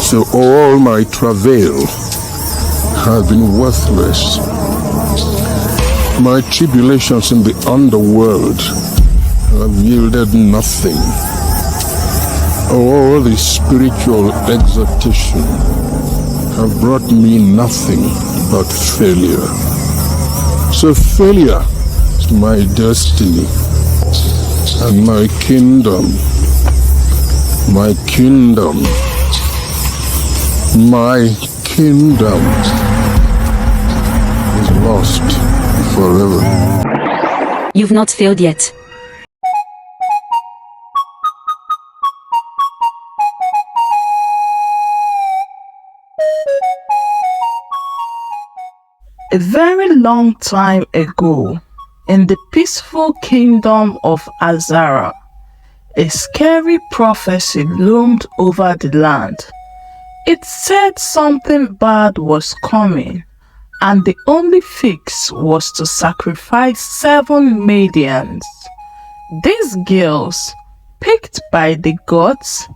So all my travail has been worthless. My tribulations in the underworld have yielded nothing. All the spiritual exhortation have brought me nothing but failure. So failure is my destiny and my kingdom, my kingdom, my kingdom is lost forever. You've not failed yet. A very long time ago, in the peaceful kingdom of Azara, a scary prophecy loomed over the land. It said something bad was coming, and the only fix was to sacrifice 7 maidens. These girls, picked by the gods,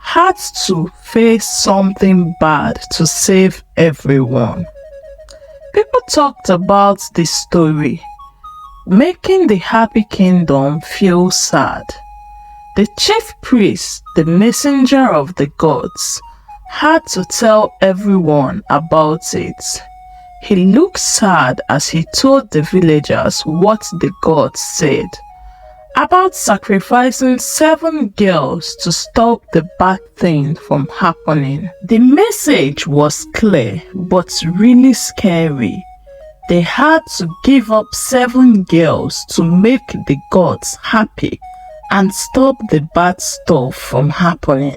had to face something bad to save everyone. People talked about this story, making the happy kingdom feel sad. The chief priest, the messenger of the gods, had to tell everyone about it. He looked sad as he told the villagers what the gods said about sacrificing 7 girls to stop the bad thing from happening. The message was clear but really scary. They had to give up 7 girls to make the gods happy and stop the bad stuff from happening.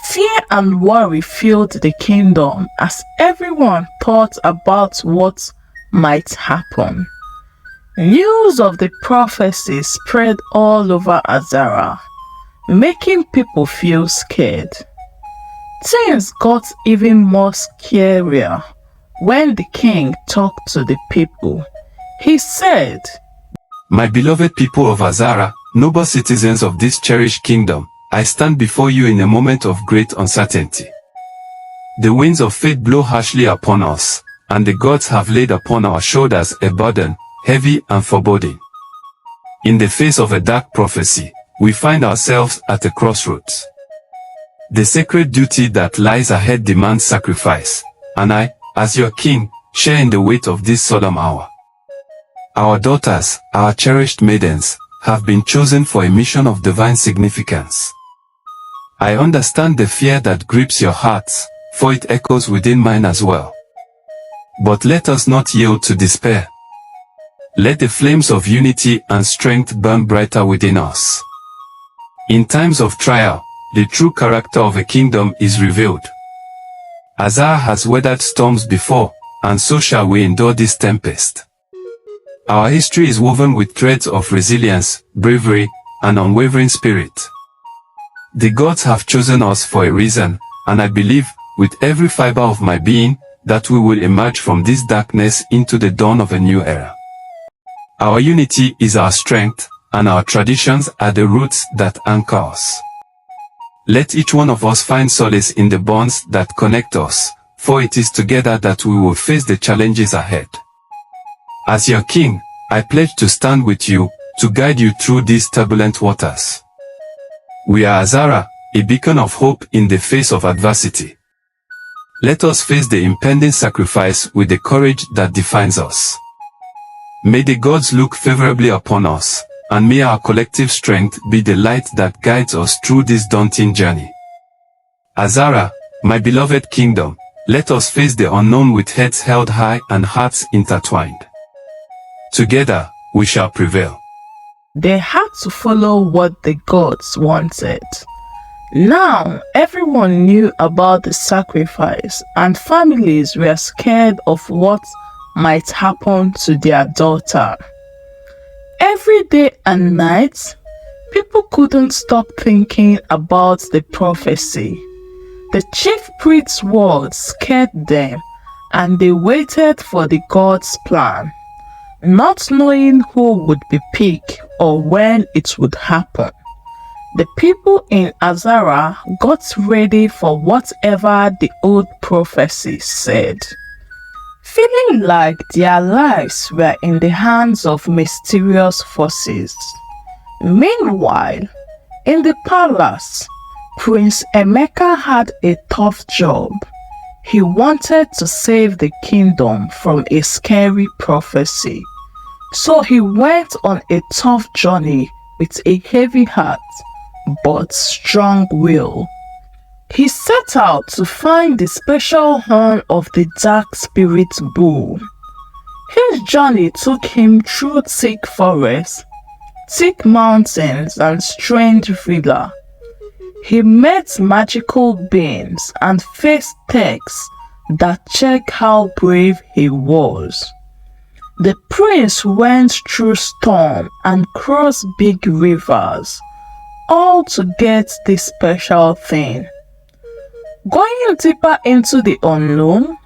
Fear and worry filled the kingdom as everyone thought about what might happen. News of the prophecy spread all over Azara, making people feel scared. Things got even more scarier when the king talked to the people. He said, "My beloved people of Azara, noble citizens of this cherished kingdom, I stand before you in a moment of great uncertainty. The winds of fate blow harshly upon us, and the gods have laid upon our shoulders a burden, heavy and foreboding. In the face of a dark prophecy, we find ourselves at a crossroads. The sacred duty that lies ahead demands sacrifice, and I, as your king, share in the weight of this solemn hour. Our daughters, our cherished maidens, have been chosen for a mission of divine significance. I understand the fear that grips your hearts, for it echoes within mine as well. But let us not yield to despair. Let the flames of unity and strength burn brighter within us. In times of trial, the true character of a kingdom is revealed. Azara has weathered storms before, and so shall we endure this tempest. Our history is woven with threads of resilience, bravery, and unwavering spirit. The gods have chosen us for a reason, and I believe, with every fiber of my being, that we will emerge from this darkness into the dawn of a new era. Our unity is our strength, and our traditions are the roots that anchor us. Let each one of us find solace in the bonds that connect us, for it is together that we will face the challenges ahead. As your king, I pledge to stand with you, to guide you through these turbulent waters. We are Azara, a beacon of hope in the face of adversity. Let us face the impending sacrifice with the courage that defines us. May the gods look favorably upon us, and may our collective strength be the light that guides us through this daunting journey. Azara, my beloved kingdom, let us face the unknown with heads held high and hearts intertwined. Together, we shall prevail. They had to follow what the gods wanted. Now, everyone knew about the sacrifice, and families were scared of what might happen to their daughter. Every day and night, people couldn't stop thinking about the prophecy. The chief priest's words scared them, and they waited for the God's plan, not knowing who would be picked or when it would happen. The people in Azara got ready for whatever the old prophecy said, feeling like their lives were in the hands of mysterious forces. Meanwhile, in the palace, Prince Emeka had a tough job. He wanted to save the kingdom from a scary prophecy. So he went on a tough journey with a heavy heart but strong will. He set out to find the special horn of the dark spirit bull. His journey took him through thick forests, thick mountains, and strange villas. He met magical beings and faced texts that checked how brave he was. The prince went through storm and crossed big rivers, all to get this special thing. Going deeper into the unknown,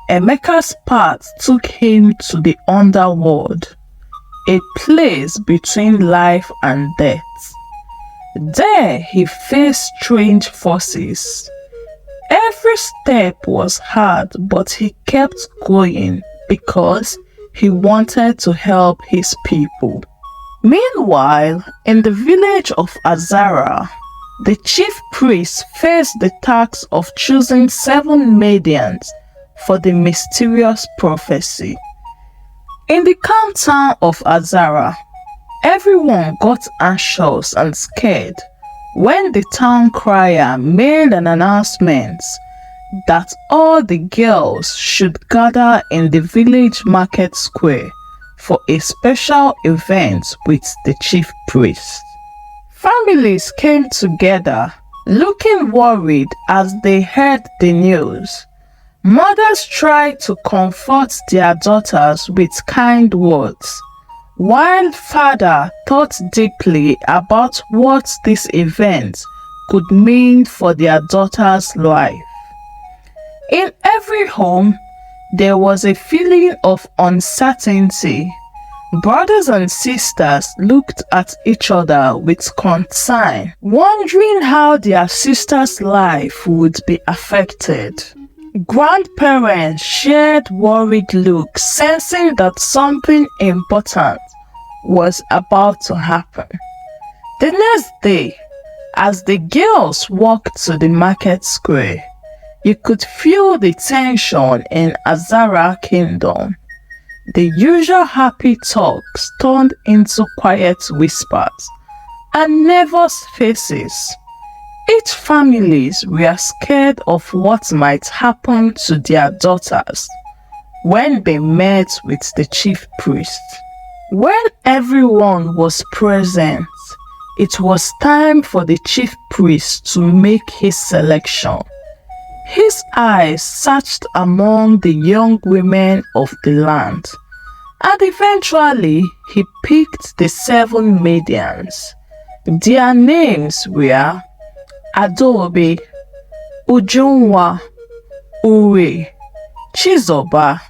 Emeka's path took him to the underworld, a place between life and death. There he faced strange forces. Every step was hard, but he kept going because he wanted to help his people. Meanwhile, in the village of Azara, the chief priest faced the task of choosing 7 maidens for the mysterious prophecy. In the calm town of Azara, everyone got anxious and scared when the town crier made an announcement that all the girls should gather in the village market square for a special event with the chief priest. Families came together, looking worried as they heard the news. Mothers tried to comfort their daughters with kind words, while father thought deeply about what this event could mean for their daughter's life. In every home, there was a feeling of uncertainty. Brothers and sisters looked at each other with concern, wondering how their sister's life would be affected. Grandparents shared worried looks, sensing that something important was about to happen. The next day, as the girls walked to the market square, you could feel the tension in Azara Kingdom. The usual happy talks turned into quiet whispers and nervous faces. Each families were scared of what might happen to their daughters when they met with the chief priest. When everyone was present, it was time for the chief priest to make his selection. His eyes searched among the young women of the land, and eventually he picked the 7 maidens. Their names were Adobe, Ujunwa, Uwe, Chizoba,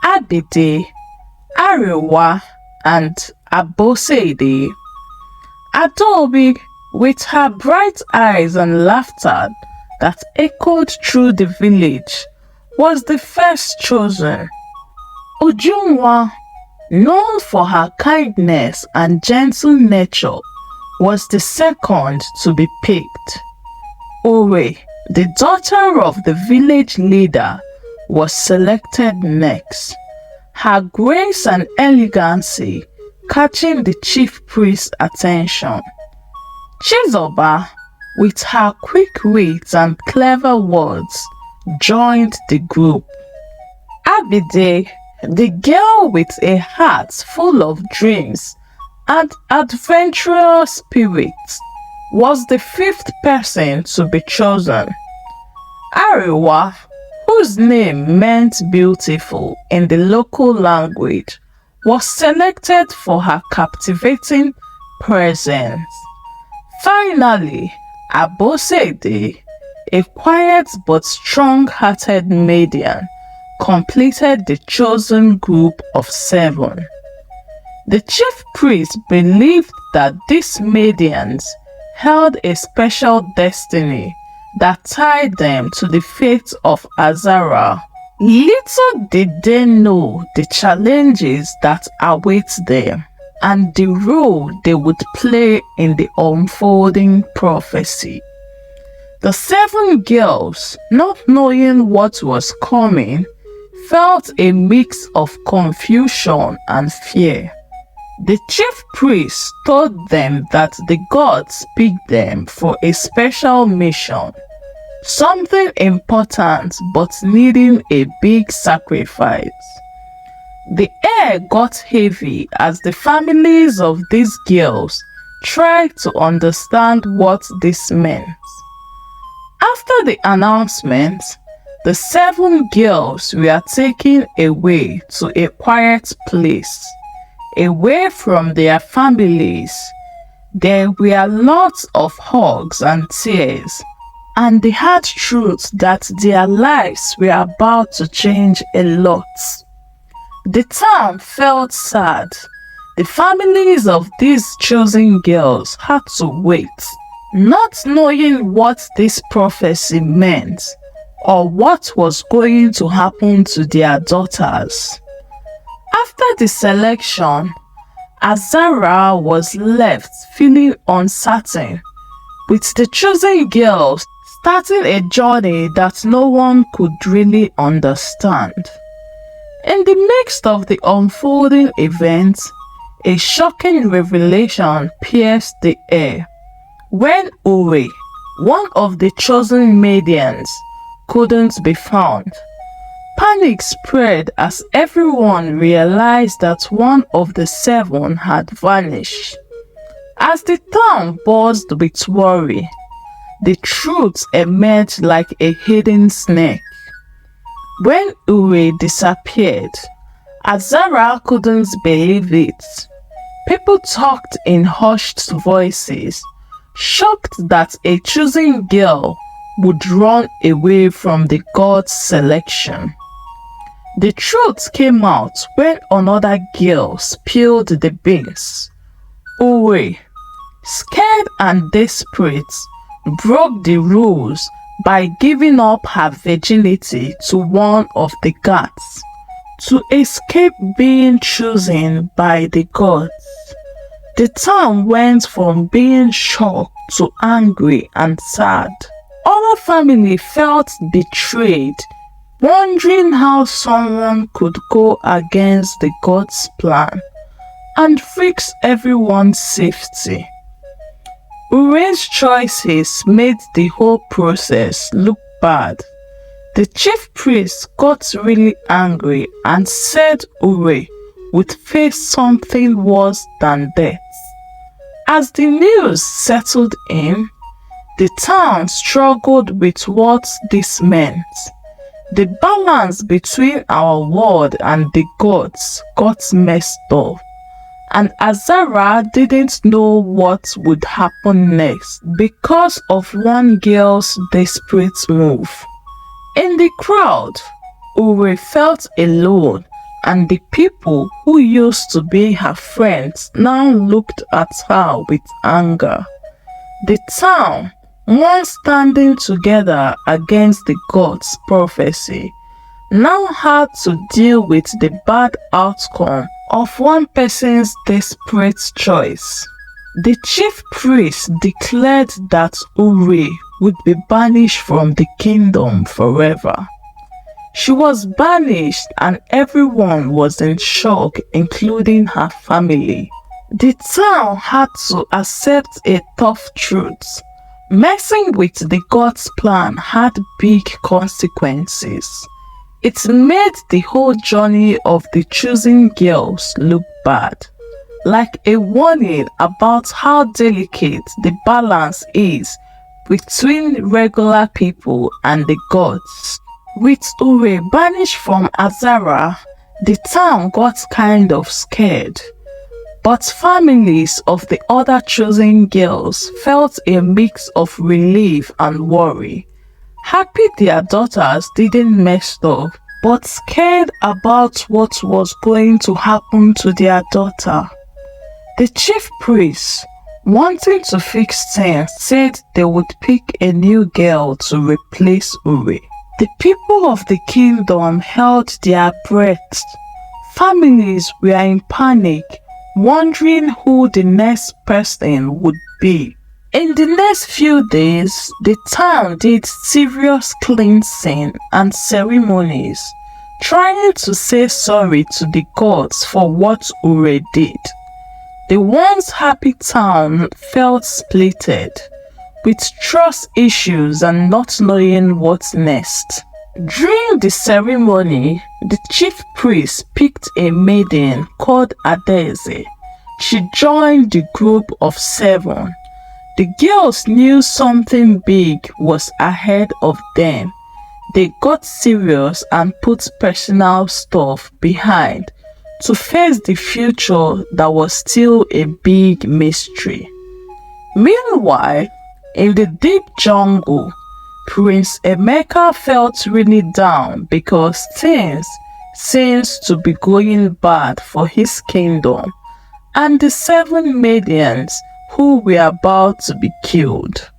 Abide, Arewa, and Abosede. Adobe, with her bright eyes and laughter that echoed through the village, was the first chosen. Ujunwa, known for her kindness and gentle nature, was the second to be picked. Uwe, the daughter of the village leader, was selected next, her grace and elegancy catching the chief priest's attention. Chizoba, with her quick wit and clever words, joined the group. Abide, the girl with a heart full of dreams and adventurous spirits, was the 5th person to be chosen. Arewa, whose name meant beautiful in the local language, was selected for her captivating presence. Finally, Abosede, a quiet but strong-hearted maiden, completed the chosen group of 7. The chief priest believed that these maidens held a special destiny that tied them to the fate of Azara. Little did they know the challenges that await them and the role they would play in the unfolding prophecy. The 7 girls, not knowing what was coming, felt a mix of confusion and fear. The chief priest told them that the gods picked them for a special mission, something important but needing a big sacrifice. The air got heavy as the families of these girls tried to understand what this meant. After the announcement, the 7 girls were taken away to a quiet place, away from their families. There were lots of hugs and tears, and they had truth that their lives were about to change a lot. The town felt sad. The families of these chosen girls had to wait, not knowing what this prophecy meant or what was going to happen to their daughters. After the selection, Azara was left feeling uncertain, with the chosen girls starting a journey that no one could really understand. In the midst of the unfolding events, a shocking revelation pierced the air. When Uri, one of the chosen maidens, couldn't be found, panic spread as everyone realized that one of the 7 had vanished. As the town buzzed with worry, the truth emerged like a hidden snake. When Uri disappeared, Azara couldn't believe it. People talked in hushed voices, shocked that a chosen girl would run away from the god's selection. The truth came out when another girl spilled the beans. Uri, scared and desperate, broke the rules by giving up her virginity to one of the gods to escape being chosen by the gods. The town went from being shocked to angry and sad. Other family felt betrayed, wondering how someone could go against the god's plan and fix everyone's safety. Uri's choices made the whole process look bad. The chief priest got really angry and said Uri would face something worse than death. As the news settled in, the town struggled with what this meant. The balance between our world and the gods got messed up, and Azara didn't know what would happen next because of one girl's desperate move. In the crowd, Uri felt alone, and the people who used to be her friends now looked at her with anger. The town, once standing together against the gods' prophecy, now had to deal with the bad outcome of one person's desperate choice. The chief priest declared that Uri would be banished from the kingdom forever. She was banished and everyone was in shock, including her family. The town had to accept a tough truth. Messing with the god's plan had big consequences. It made the whole journey of the chosen girls look bad, like a warning about how delicate the balance is between regular people and the gods. With Uri banished from Azara, the town got kind of scared. But families of the other chosen girls felt a mix of relief and worry. Happy their daughters didn't mess up, but scared about what was going to happen to their daughter. The chief priest, wanting to fix things, said they would pick a new girl to replace Uri. The people of the kingdom held their breath. Families were in panic, wondering who the next person would be. In the next few days, the town did serious cleansing and ceremonies, trying to say sorry to the gods for what Uri did. The once happy town felt splitted, with trust issues and not knowing what's next. During the ceremony, the chief priest picked a maiden called Adeze. She joined the group of 7. The girls knew something big was ahead of them. They got serious and put personal stuff behind to face the future that was still a big mystery. Meanwhile, in the deep jungle, Prince Emeka felt really down because things seemed to be going bad for his kingdom and the 7 maidens who were about to be killed.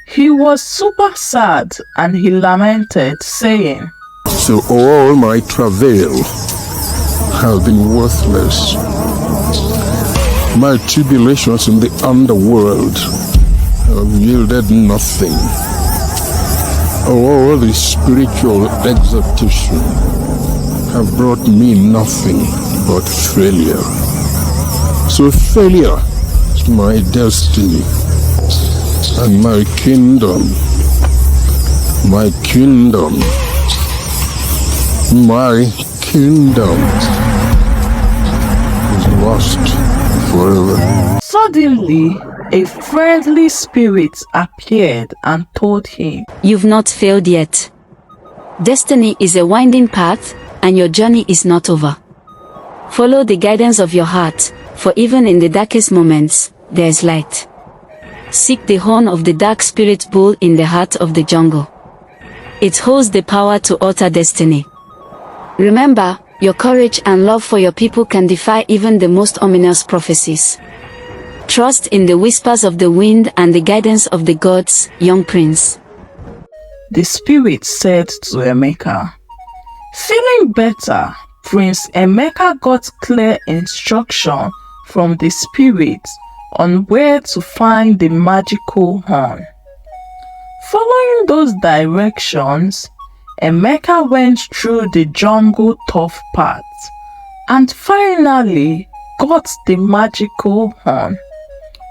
He was super sad and he lamented, saying, So all my travail have been worthless. My tribulations in the underworld have yielded nothing. All the spiritual exaltation have brought me nothing but failure. So failure is my destiny and my kingdom, my kingdom, my kingdom is lost forever. Suddenly, a friendly spirit appeared and told him, You've not failed yet. Destiny is a winding path, and your journey is not over. Follow the guidance of your heart, for even in the darkest moments, there is light. Seek the horn of the dark spirit bull in the heart of the jungle. It holds the power to alter destiny. Remember, your courage and love for your people can defy even the most ominous prophecies. Trust in the whispers of the wind and the guidance of the gods, young prince. The spirit said to Emeka. Feeling better, Prince Emeka got clear instruction from the spirit on where to find the magical horn. Following those directions, Emeka went through the jungle tough path and finally got the magical horn.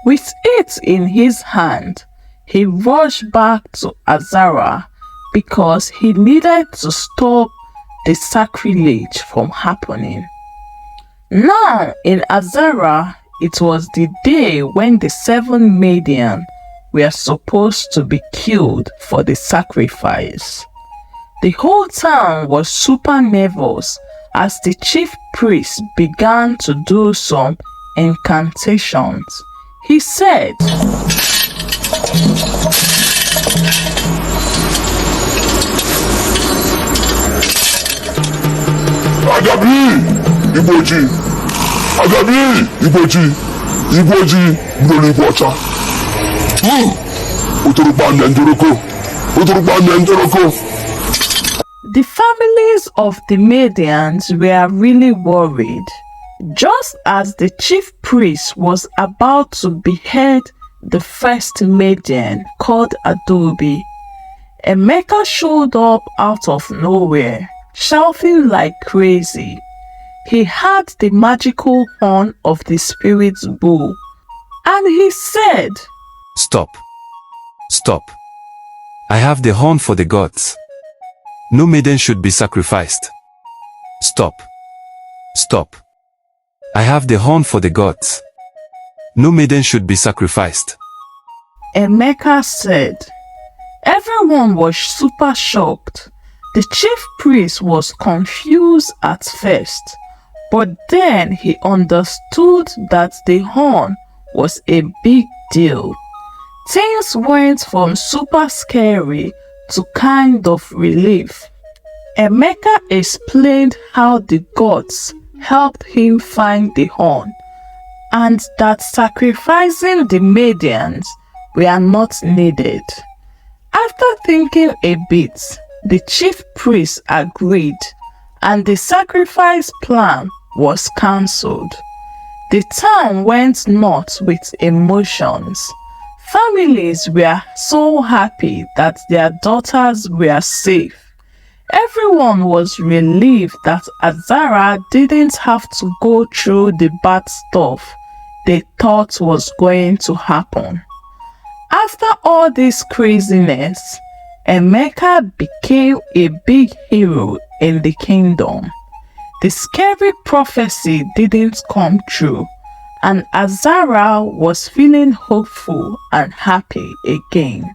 With it in his hand, he rushed back to Azara because he needed to stop the sacrilege from happening. Now in Azara, it was the day when the 7 maidens were supposed to be killed for the sacrifice. The whole town was super nervous as the chief priest began to do some incantations. He said, Agabi, Iboji, Agabi, Iboji, Iboji, Broli Water. The families of the maidens were really worried. Just as the chief priest was about to behead the first maiden called Adobe, Emeka showed up out of nowhere, shouting like crazy. He had the magical horn of the spirit's bull, and he said, Stop. Stop. I have the horn for the gods. No maiden should be sacrificed. Stop. Stop. I have the horn for the gods. No maiden should be sacrificed. Emeka said. Everyone was super shocked. The chief priest was confused at first, but then he understood that the horn was a big deal. Things went from super scary to kind of relief. Emeka explained how the gods helped him find the horn and that sacrificing the maidens were not needed. After thinking a bit, the chief priest agreed, and the sacrifice plan was cancelled. The town went nuts with emotions. Families were so happy that their daughters were safe. Everyone was relieved that Azara didn't have to go through the bad stuff they thought was going to happen. After all this craziness, Emeka became a big hero in the kingdom. The scary prophecy didn't come true, and Azara was feeling hopeful and happy again.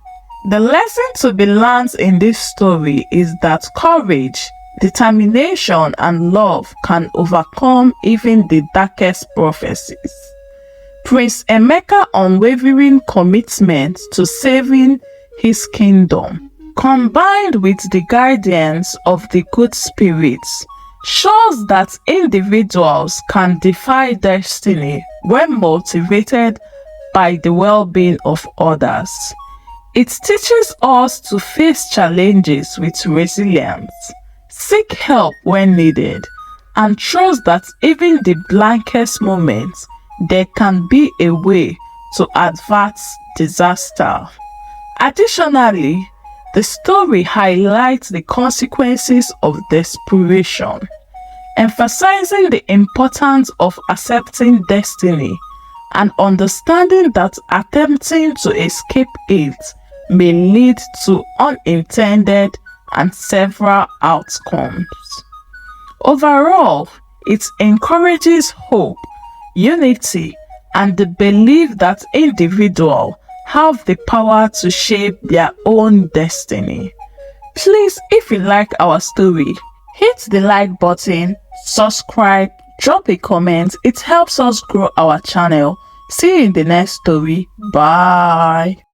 The lesson to be learned in this story is that courage, determination, and love can overcome even the darkest prophecies. Prince Emeka's unwavering commitment to saving his kingdom, combined with the guidance of the good spirits, shows that individuals can defy destiny when motivated by the well-being of others. It teaches us to face challenges with resilience, seek help when needed, and trust that even the blankest moments, there can be a way to avert disaster. Additionally, the story highlights the consequences of desperation, emphasizing the importance of accepting destiny and understanding that attempting to escape it may lead to unintended and several outcomes. Overall, it encourages hope, unity, and the belief that individuals have the power to shape their own destiny. Please, if you like our story, hit the like button, subscribe, drop a comment. It helps us grow our channel. See you in the next story. Bye.